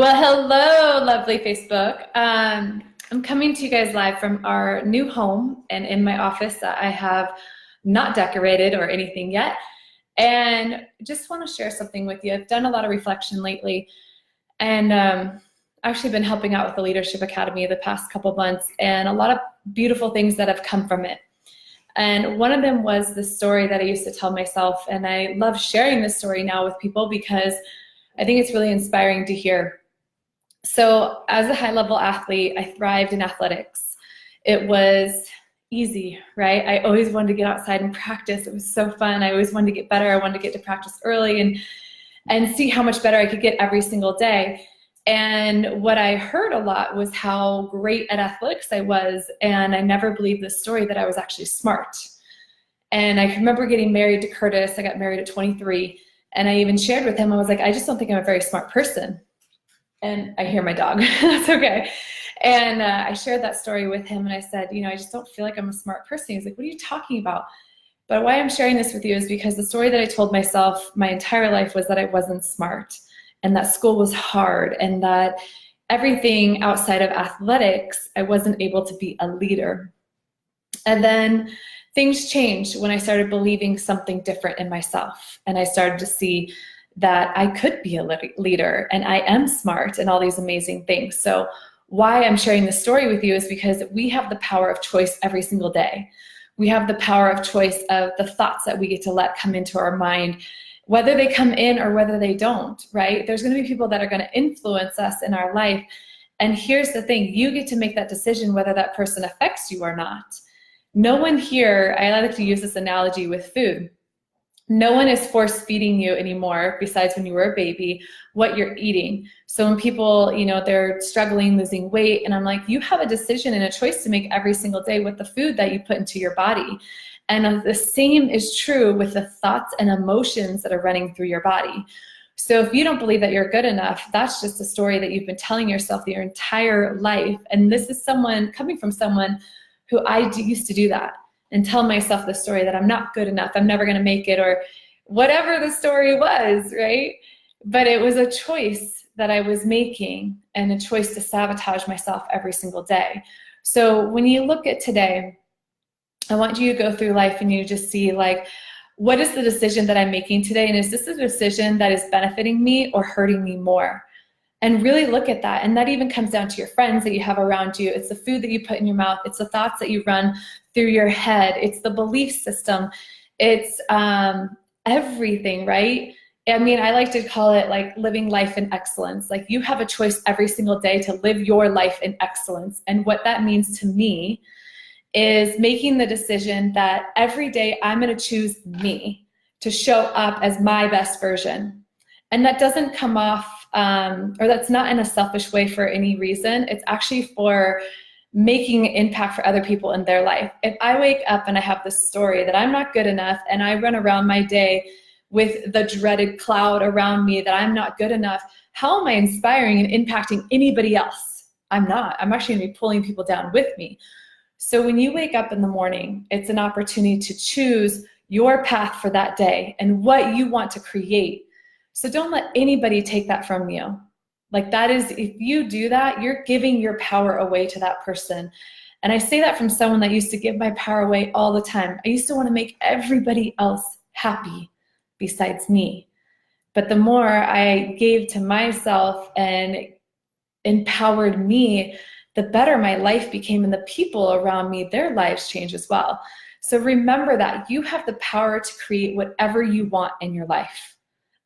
Well, hello, lovely Facebook. I'm coming to you guys live from our new home and in my office that I have not decorated or anything yet. And just want to share something with you. I've done a lot of reflection lately and actually been helping out with the Leadership Academy the past couple months, and a lot of beautiful things that have come from it. And one of them was the story that I used to tell myself, and I love sharing this story now with people because I think it's really inspiring to hear. So as a high-level athlete, I thrived in athletics. It was easy, right? I always wanted to get outside and practice. It was so fun. I always wanted to get better. I wanted to get to practice early and see how much better I could get every single day. And what I heard a lot was how great at athletics I was, and I never believed the story that I was actually smart. And I remember getting married to Curtis. I got married at 23, and I even shared with him, I was like, I just don't think I'm a very smart person. And I hear my dog. That's okay. And I shared that story with him, and I said, I just don't feel like I'm a smart person. He's like, what are you talking about? But why I'm sharing this with you is because the story that I told myself my entire life was that I wasn't smart, and that school was hard, and that everything outside of athletics, I wasn't able to be a leader. And then things changed when I started believing something different in myself, and I started to see that I could be a leader and I am smart and all these amazing things. So why I'm sharing this story with you is because we have the power of choice every single day. We have the power of choice of the thoughts that we get to let come into our mind, whether they come in or whether they don't, right? There's going to be people that are going to influence us in our life. And here's the thing, you get to make that decision whether that person affects you or not. No one here, I like to use this analogy with food. No one is force feeding you anymore, besides when you were a baby, what you're eating. So when people, they're struggling, losing weight, and I'm like, you have a decision and a choice to make every single day with the food that you put into your body. And the same is true with the thoughts and emotions that are running through your body. So if you don't believe that you're good enough, that's just a story that you've been telling yourself your entire life. And this is coming from someone who I used to do that and tell myself the story that I'm not good enough, I'm never gonna make it, or whatever the story was, right? But it was a choice that I was making, and a choice to sabotage myself every single day. So when you look at today, I want you to go through life and you just see, like, what is the decision that I'm making today? And is this a decision that is benefiting me or hurting me more? And really look at that. And that even comes down to your friends that you have around you. It's the food that you put in your mouth. It's the thoughts that you run through your head. It's the belief system. It's everything, right? I mean, I like to call it like living life in excellence. Like, you have a choice every single day to live your life in excellence. And what that means to me is making the decision that every day I'm going to choose me to show up as my best version. And that doesn't come off or that's not in a selfish way for any reason. It's actually for making an impact for other people in their life. If I wake up and I have this story that I'm not good enough, and I run around my day with the dreaded cloud around me that I'm not good enough, how am I inspiring and impacting anybody else? I'm not. I'm actually going to be pulling people down with me. So when you wake up in the morning, it's an opportunity to choose your path for that day and what you want to create. So don't let anybody take that from you. Like, that is, if you do that, you're giving your power away to that person. And I say that from someone that used to give my power away all the time. I used to want to make everybody else happy besides me. But the more I gave to myself and empowered me, the better my life became, and the people around me, their lives changed as well. So remember that you have the power to create whatever you want in your life.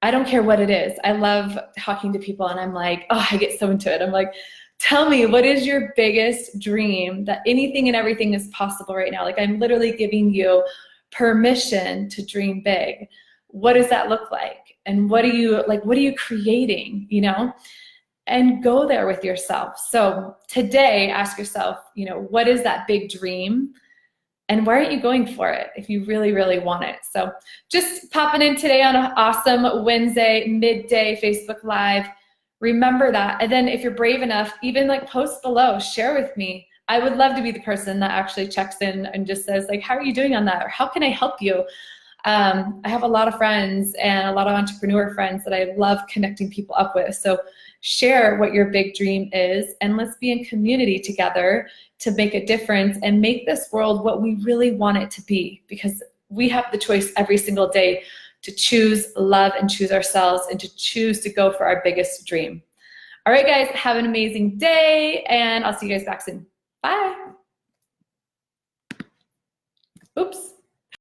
I don't care what it is. I love talking to people, and I'm like, oh, I get so into it. I'm like, tell me, what is your biggest dream? That anything and everything is possible right now. Like, I'm literally giving you permission to dream big. What does that look like? And what are you creating, And go there with yourself. So today, ask yourself, what is that big dream? And why aren't you going for it if you really, really want it? So just popping in today on an awesome Wednesday, midday Facebook Live. Remember that. And then if you're brave enough, even post below, share with me. I would love to be the person that actually checks in and just says, how are you doing on that? Or how can I help you? I have a lot of friends and a lot of entrepreneur friends that I love connecting people up with. So share what your big dream is, and let's be in community together to make a difference and make this world what we really want it to be, because we have the choice every single day to choose love and choose ourselves and to choose to go for our biggest dream. All right, guys, have an amazing day, and I'll see you guys back soon. Bye. Oops.